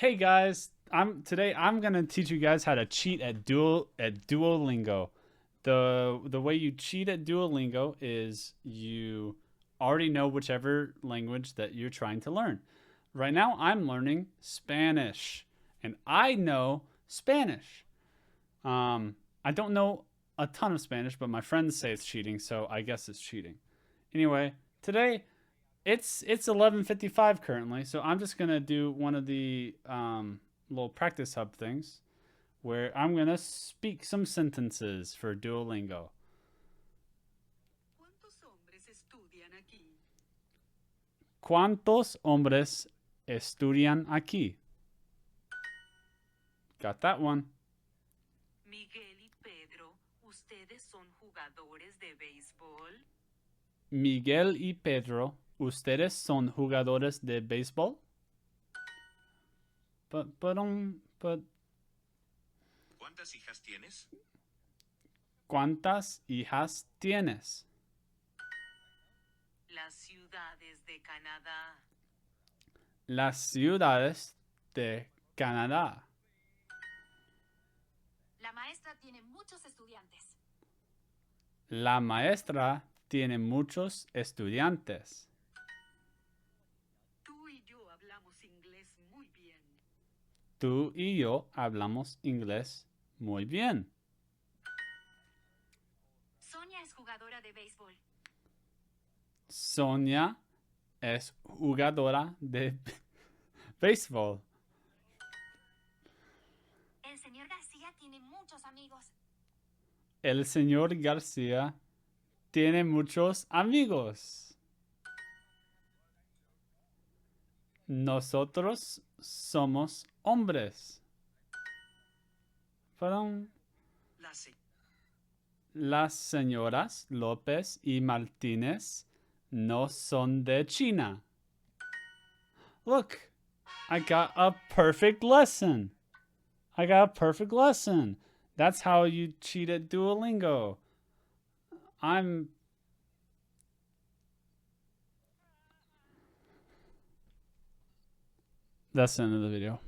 Hey guys, I'm gonna teach you guys how to cheat at Duolingo. The way you cheat at Duolingo is you already know whichever language that you're trying to learn. Right now I'm learning Spanish and I know Spanish. I don't know a ton of Spanish, but my friends say it's cheating, so I guess it's cheating. Anyway, today it's 11:55 currently, so I'm just gonna do one of the little practice hub things where I'm gonna speak some sentences for Duolingo. ¿Cuántos hombres estudian aquí? Got that one. Miguel y Pedro, ¿ustedes son jugadores de béisbol? Miguel y Pedro, ¿ustedes son jugadores de béisbol? But ¿Cuántas hijas tienes? ¿cuántas hijas tienes? Las ciudades de Canadá. Las ciudades de Canadá. La maestra tiene muchos estudiantes. La maestra tiene muchos estudiantes. Tú y yo hablamos inglés muy bien. Tú y yo hablamos inglés muy bien. Sonia es jugadora de béisbol. Sonia es jugadora de béisbol. El señor García tiene muchos amigos. El señor García tiene muchos amigos. Nosotros somos hombres. Perdón. Las señoras López y Martínez no son de China. Look, I got a perfect lesson. That's how you cheat at Duolingo. That's the end of the video.